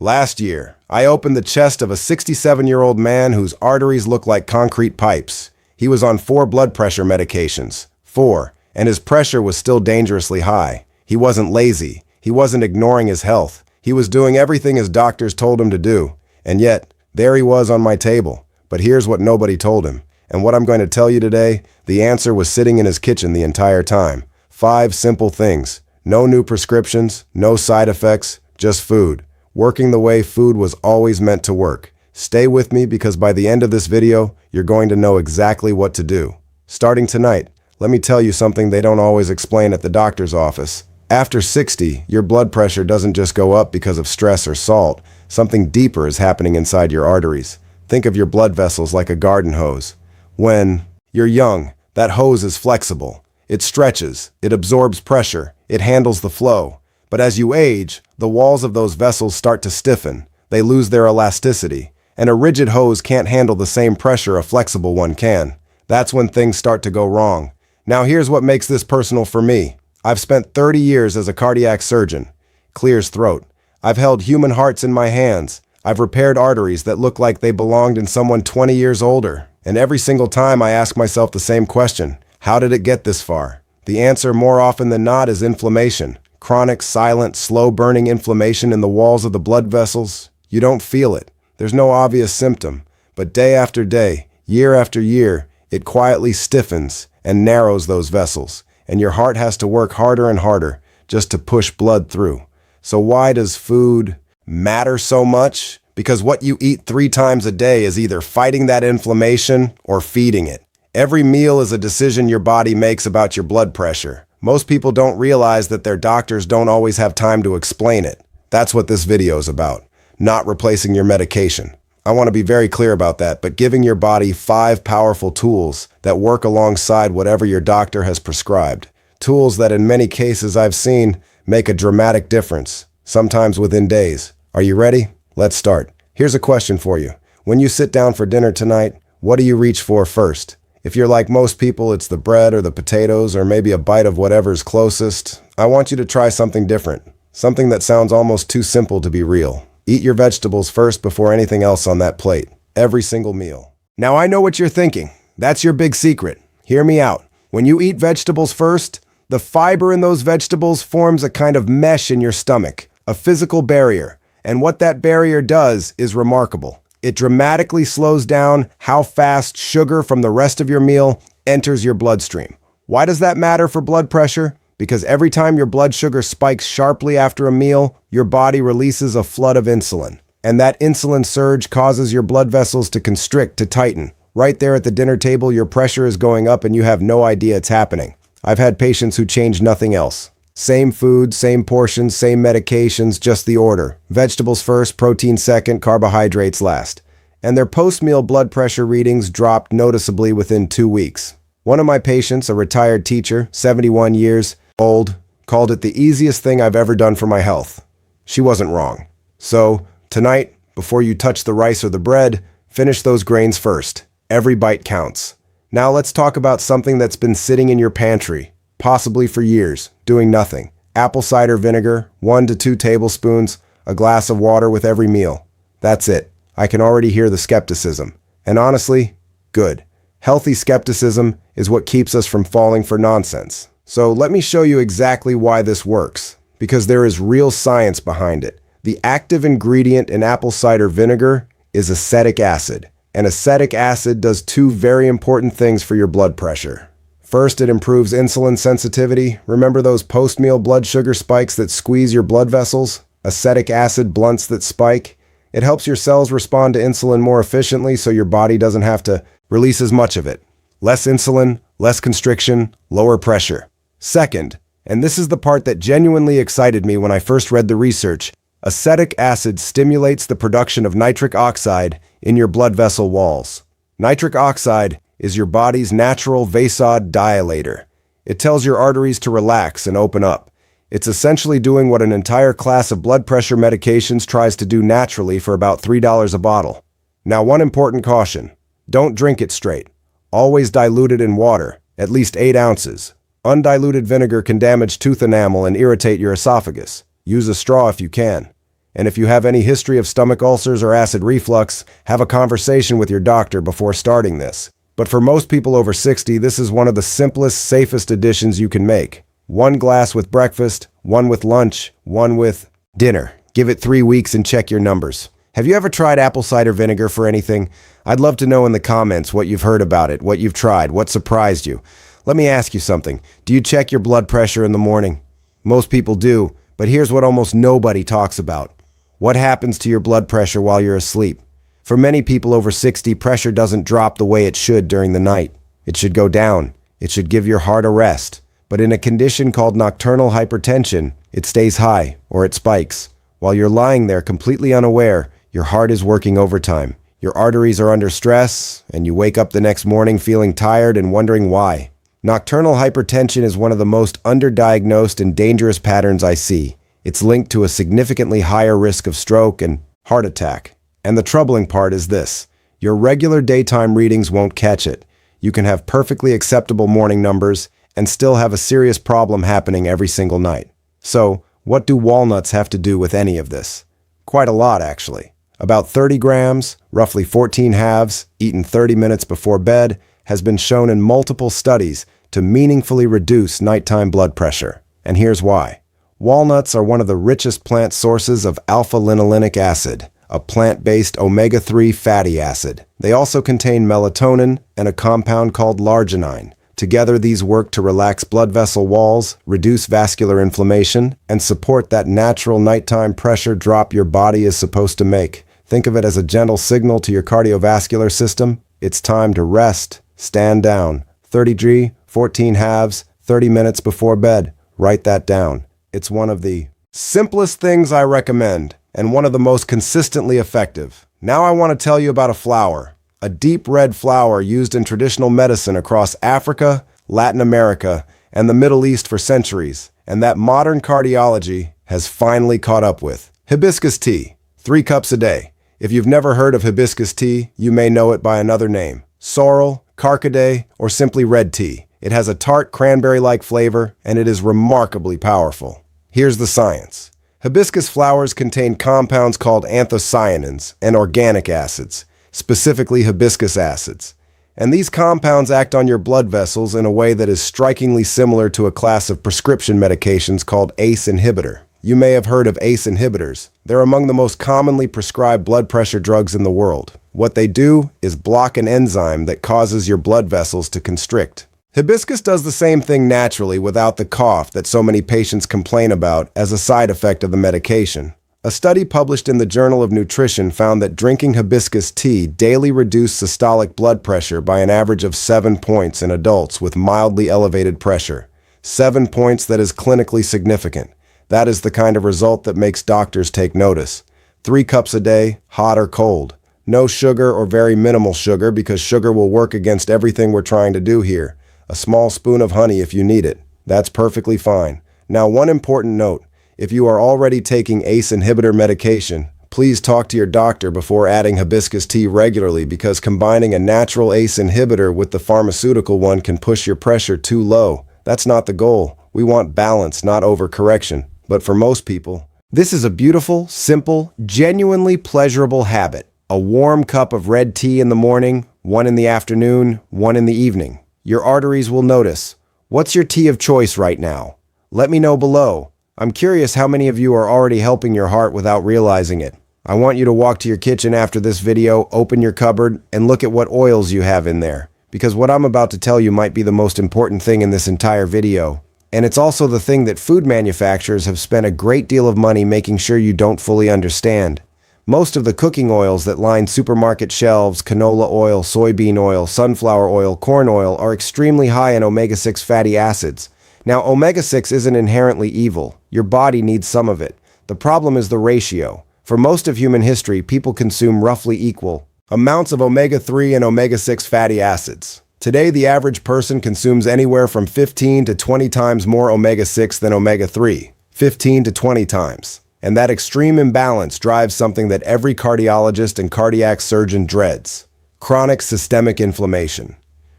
Last year, I opened the chest of a 67-year-old man whose arteries looked like concrete pipes. He was on 4 blood pressure medications. 4. And his pressure was still dangerously high. He wasn't lazy. He wasn't ignoring his health. He was doing everything his doctors told him to do. And yet, there he was on my table. But here's what nobody told him. And what I'm going to tell you today, the answer was sitting in his kitchen the entire time. 5 simple things. No new prescriptions, no side effects, just food. Working the way food was always meant to work. Stay with me because by the end of this video, you're going to know exactly what to do. Starting tonight, let me tell you something they don't always explain at the doctor's office. After 60, your blood pressure doesn't just go up because of stress or salt. Something deeper is happening inside your arteries. Think of your blood vessels like a garden hose. When you're young, that hose is flexible. It stretches, it absorbs pressure, it handles the flow. But as you age, the walls of those vessels start to stiffen. They lose their elasticity. And a rigid hose can't handle the same pressure a flexible one can. That's when things start to go wrong. Now here's what makes this personal for me. I've spent 30 years as a cardiac surgeon. Clears throat. I've held human hearts in my hands. I've repaired arteries that look like they belonged in someone 20 years older. And every single time I ask myself the same question. How did it get this far? The answer more often than not is inflammation. Chronic, silent, slow-burning inflammation in the walls of the blood vessels. You don't feel it. There's no obvious symptom. But day after day, year after year, it quietly stiffens and narrows those vessels. And your heart has to work harder and harder just to push blood through. So why does food matter so much? Because what you eat 3 times a day is either fighting that inflammation or feeding it. Every meal is a decision your body makes about your blood pressure. Most people don't realize that their doctors don't always have time to explain it. That's what this video is about, not replacing your medication. I want to be very clear about that, but giving your body 5 powerful tools that work alongside whatever your doctor has prescribed. Tools that in many cases I've seen make a dramatic difference, sometimes within days. Are you ready? Let's start. Here's a question for you. When you sit down for dinner tonight, what do you reach for first? If you're like most people, it's the bread or the potatoes or maybe a bite of whatever's closest. I want you to try something different. Something that sounds almost too simple to be real. Eat your vegetables first before anything else on that plate. Every single meal. Now I know what you're thinking. That's your big secret. Hear me out. When you eat vegetables first, the fiber in those vegetables forms a kind of mesh in your stomach, a physical barrier. And what that barrier does is remarkable. It dramatically slows down how fast sugar from the rest of your meal enters your bloodstream. Why does that matter for blood pressure? Because every time your blood sugar spikes sharply after a meal, your body releases a flood of insulin. And that insulin surge causes your blood vessels to constrict, to tighten. Right there at the dinner table, your pressure is going up and you have no idea it's happening. I've had patients who change nothing else. Same food, same portions, same medications, just the order. Vegetables first, protein second, carbohydrates last. And their post-meal blood pressure readings dropped noticeably within 2 weeks. One of my patients, a retired teacher, 71 years old, called it the easiest thing I've ever done for my health. She wasn't wrong. So, tonight, before you touch the rice or the bread, finish those grains first. Every bite counts. Now let's talk about something that's been sitting in your pantry, possibly for years, doing nothing. Apple cider vinegar, 1 to 2 tablespoons, a glass of water with every meal. That's it. I can already hear the skepticism. And honestly, good. Healthy skepticism is what keeps us from falling for nonsense. So let me show you exactly why this works, because there is real science behind it. The active ingredient in apple cider vinegar is acetic acid. And acetic acid does 2 very important things for your blood pressure. First, it improves insulin sensitivity. Remember those post-meal blood sugar spikes that squeeze your blood vessels? Acetic acid blunts that spike. It helps your cells respond to insulin more efficiently so your body doesn't have to release as much of it. Less insulin, less constriction, lower pressure. Second, and this is the part that genuinely excited me when I first read the research, acetic acid stimulates the production of nitric oxide in your blood vessel walls. Nitric oxide is your body's natural vasodilator. It tells your arteries to relax and open up. It's essentially doing what an entire class of blood pressure medications tries to do naturally for about $3 a bottle. Now, one important caution. Don't drink it straight. Always dilute it in water, at least 8 ounces. Undiluted vinegar can damage tooth enamel and irritate your esophagus. Use a straw if you can. And if you have any history of stomach ulcers or acid reflux, have a conversation with your doctor before starting this. But for most people over 60, this is one of the simplest, safest additions you can make. One glass with breakfast, one with lunch, one with dinner. Give it 3 weeks and check your numbers. Have you ever tried apple cider vinegar for anything? I'd love to know in the comments what you've heard about it, what you've tried, what surprised you. Let me ask you something. Do you check your blood pressure in the morning? Most people do, but here's what almost nobody talks about. What happens to your blood pressure while you're asleep? For many people over 60, pressure doesn't drop the way it should during the night. It should go down. It should give your heart a rest. But in a condition called nocturnal hypertension, it stays high, or it spikes. While you're lying there completely unaware, your heart is working overtime. Your arteries are under stress, and you wake up the next morning feeling tired and wondering why. Nocturnal hypertension is one of the most underdiagnosed and dangerous patterns I see. It's linked to a significantly higher risk of stroke and heart attack. And the troubling part is this. Your regular daytime readings won't catch it. You can have perfectly acceptable morning numbers and still have a serious problem happening every single night. So, what do walnuts have to do with any of this? Quite a lot, actually. About 30 grams, roughly 14 halves, eaten 30 minutes before bed, has been shown in multiple studies to meaningfully reduce nighttime blood pressure. And here's why. Walnuts are one of the richest plant sources of alpha-linolenic acid, a plant-based omega-3 fatty acid. They also contain melatonin and a compound called larginine. Together, these work to relax blood vessel walls, reduce vascular inflammation, and support that natural nighttime pressure drop your body is supposed to make. Think of it as a gentle signal to your cardiovascular system. It's time to rest. Stand down. 30G, 14 halves, 30 minutes before bed. Write that down. It's one of the simplest things I recommend, and one of the most consistently effective. Now I want to tell you about a flower. A deep red flower used in traditional medicine across Africa, Latin America, and the Middle East for centuries, and that modern cardiology has finally caught up with. Hibiscus tea, 3 cups a day. If you've never heard of hibiscus tea, you may know it by another name. Sorrel, carcade, or simply red tea. It has a tart cranberry-like flavor, and it is remarkably powerful. Here's the science. Hibiscus flowers contain compounds called anthocyanins and organic acids, specifically hibiscus acids. And these compounds act on your blood vessels in a way that is strikingly similar to a class of prescription medications called ACE inhibitor. You may have heard of ACE inhibitors. They're among the most commonly prescribed blood pressure drugs in the world. What they do is block an enzyme that causes your blood vessels to constrict. Hibiscus does the same thing naturally without the cough that so many patients complain about as a side effect of the medication. A study published in the Journal of Nutrition found that drinking hibiscus tea daily reduced systolic blood pressure by an average of 7 points in adults with mildly elevated pressure. 7 points that is clinically significant. That is the kind of result that makes doctors take notice. 3 cups a day, hot or cold. No sugar or very minimal sugar because sugar will work against everything we're trying to do here. A small spoon of honey if you need it. That's perfectly fine. Now, one important note. If you are already taking ACE inhibitor medication, please talk to your doctor before adding hibiscus tea regularly because combining a natural ACE inhibitor with the pharmaceutical one can push your pressure too low. That's not the goal. We want balance, not overcorrection. But for most people, this is a beautiful, simple, genuinely pleasurable habit. A warm cup of red tea in the morning, one in the afternoon, one in the evening. Your arteries will notice. What's your tea of choice right now? Let me know below. I'm curious how many of you are already helping your heart without realizing it. I want you to walk to your kitchen after this video, open your cupboard, and look at what oils you have in there. Because what I'm about to tell you might be the most important thing in this entire video. And it's also the thing that food manufacturers have spent a great deal of money making sure you don't fully understand. Most of the cooking oils that line supermarket shelves, canola oil, soybean oil, sunflower oil, corn oil, are extremely high in omega-6 fatty acids. Now, omega-6 isn't inherently evil. Your body needs some of it. The problem is the ratio. For most of human history, people consume roughly equal amounts of omega-3 and omega-6 fatty acids. Today, the average person consumes anywhere from 15 to 20 times more omega-6 than omega-3. 15 to 20 times. And that extreme imbalance drives something that every cardiologist and cardiac surgeon dreads: chronic systemic inflammation.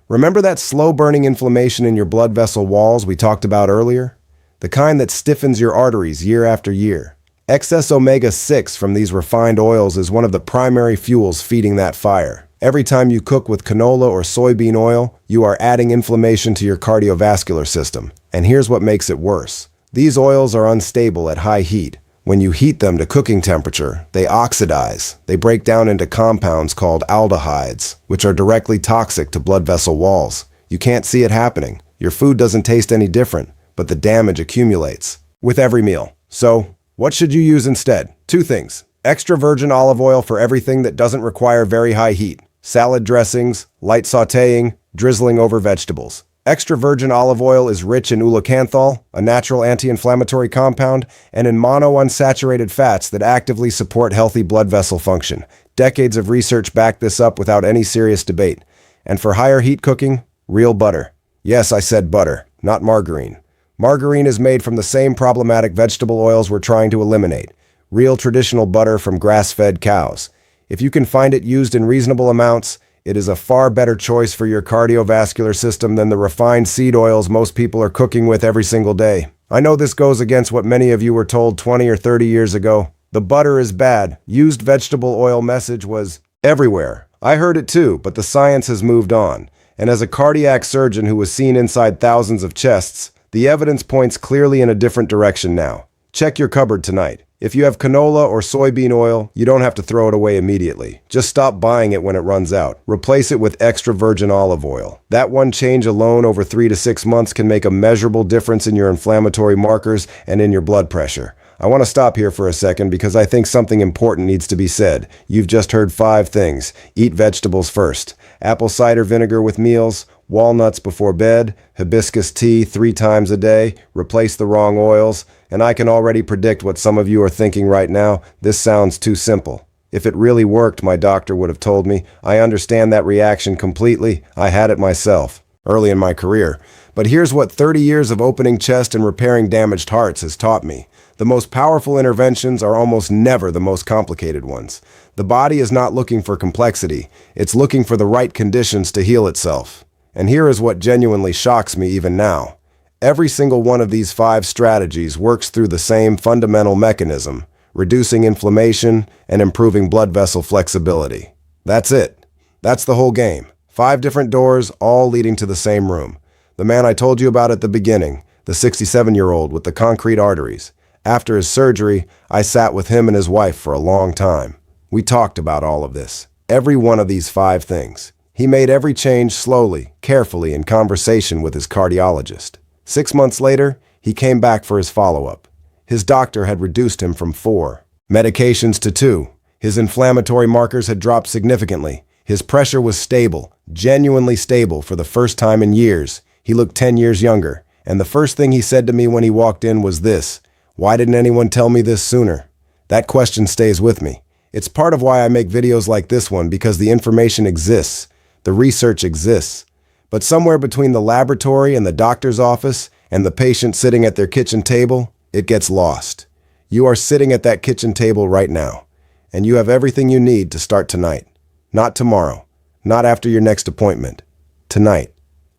Remember that slow-burning inflammation in your blood vessel walls we talked about earlier? The kind that stiffens your arteries year after year. Excess omega-6 from these refined oils is one of the primary fuels feeding that fire. Every time you cook with canola or soybean oil, you are adding inflammation to your cardiovascular system. And here's what makes it worse. These oils are unstable at high heat. When you heat them to cooking temperature, they oxidize. They break down into compounds called aldehydes, which are directly toxic to blood vessel walls. You can't see it happening. Your food doesn't taste any different, but the damage accumulates with every meal. So, what should you use instead? Two things. Extra virgin olive oil for everything that doesn't require very high heat. Salad dressings, light sautéing, drizzling over vegetables. Extra virgin olive oil is rich in ulocanthal, a natural anti-inflammatory compound, and in monounsaturated fats that actively support healthy blood vessel function. Decades of research back this up without any serious debate. And for higher heat cooking, real butter. Yes, I said butter, not margarine. Margarine is made from the same problematic vegetable oils we're trying to eliminate. Real traditional butter from grass-fed cows. If you can find it used in reasonable amounts, it is a far better choice for your cardiovascular system than the refined seed oils most people are cooking with every single day. I know this goes against what many of you were told 20 or 30 years ago. The butter is bad. Used vegetable oil message was everywhere. I heard it too, but the science has moved on. And as a cardiac surgeon who was seen inside thousands of chests, the evidence points clearly in a different direction now. Check your cupboard tonight. If you have canola or soybean oil, you don't have to throw it away immediately. Just stop buying it when it runs out. Replace it with extra virgin olive oil. That one change alone over 3 to 6 months can make a measurable difference in your inflammatory markers and in your blood pressure. I want to stop here for a second because I think something important needs to be said. You've just heard 5 things. Eat vegetables first. Apple cider vinegar with meals. Walnuts before bed, hibiscus tea 3 times a day, replace the wrong oils, and I can already predict what some of you are thinking right now. This sounds too simple. If it really worked, my doctor would have told me. I understand that reaction completely. I had it myself, early in my career. But here's what 30 years of opening chest and repairing damaged hearts has taught me. The most powerful interventions are almost never the most complicated ones. The body is not looking for complexity. It's looking for the right conditions to heal itself. And here is what genuinely shocks me even now. Every single one of these 5 strategies works through the same fundamental mechanism, reducing inflammation and improving blood vessel flexibility. That's it. That's the whole game. 5 different doors, all leading to the same room. The man I told you about at the beginning, the 67-year-old with the concrete arteries. After his surgery, I sat with him and his wife for a long time. We talked about all of this. Every one of these 5 things. He made every change slowly, carefully, in conversation with his cardiologist. 6 months later, he came back for his follow-up. His doctor had reduced him from 4 medications to 2. His inflammatory markers had dropped significantly. His pressure was stable, genuinely stable for the first time in years. He looked 10 years younger. And the first thing he said to me when he walked in was this: "Why didn't anyone tell me this sooner?" That question stays with me. It's part of why I make videos like this one, because the information exists. The research exists. But somewhere between the laboratory and the doctor's office and the patient sitting at their kitchen table, it gets lost. You are sitting at that kitchen table right now, and you have everything you need to start tonight. Not tomorrow, not after your next appointment. Tonight.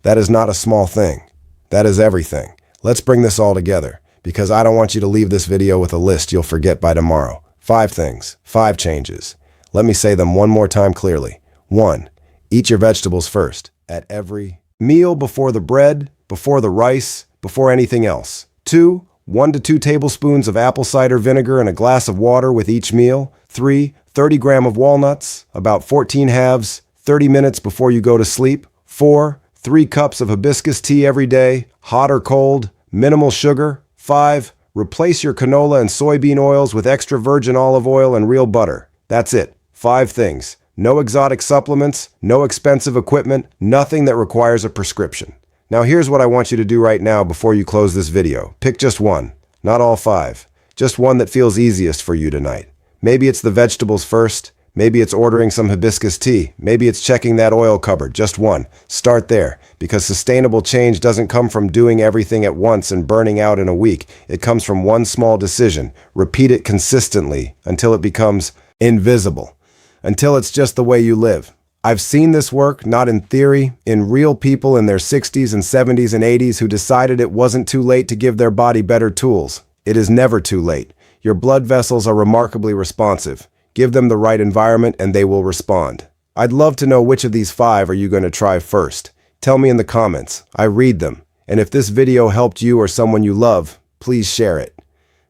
That is not a small thing. That is everything. Let's bring this all together, because I don't want you to leave this video with a list you'll forget by tomorrow. 5 things, 5 changes. Let me say them one more time clearly. 1. Eat your vegetables first, at every meal, before the bread, before the rice, before anything else. 2. 1 to 2 tablespoons of apple cider vinegar in a glass of water with each meal. 3. 30 grams of walnuts, about 14 halves, 30 minutes before you go to sleep. 4. 3 cups of hibiscus tea every day, hot or cold, minimal sugar. 5. Replace your canola and soybean oils with extra virgin olive oil and real butter. That's it. 5 things. No exotic supplements, no expensive equipment, nothing that requires a prescription. Now here's what I want you to do right now before you close this video. Pick just one, not all 5. Just one that feels easiest for you tonight. Maybe it's the vegetables first. Maybe it's ordering some hibiscus tea. Maybe it's checking that oil cupboard. Just one. Start there, because sustainable change doesn't come from doing everything at once and burning out in a week. It comes from one small decision. Repeat it consistently until it becomes invisible. Until it's just the way you live. I've seen this work, not in theory, in real people in their 60s and 70s and 80s who decided it wasn't too late to give their body better tools. It is never too late. Your blood vessels are remarkably responsive. Give them the right environment and they will respond. I'd love to know which of these 5 are you going to try first. Tell me in the comments. I read them. And if this video helped you or someone you love, please share it.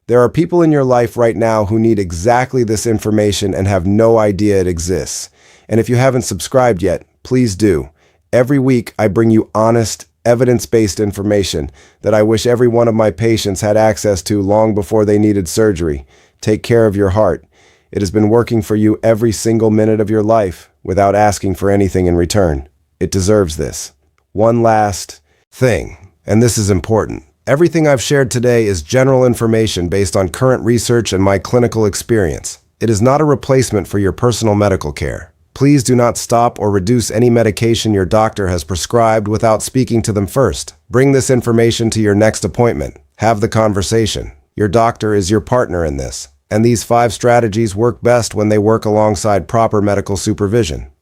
There are people in your life right now who need exactly this information and have no idea it exists. And if you haven't subscribed yet, please do. Every week, I bring you honest, evidence-based information that I wish every one of my patients had access to long before they needed surgery. Take care of your heart. It has been working for you every single minute of your life without asking for anything in return. It deserves this. One last thing, and this is important. Everything I've shared today is general information based on current research and my clinical experience. It is not a replacement for your personal medical care. Please do not stop or reduce any medication your doctor has prescribed without speaking to them first. Bring this information to your next appointment. Have the conversation. Your doctor is your partner in this, and these 5 strategies work best when they work alongside proper medical supervision.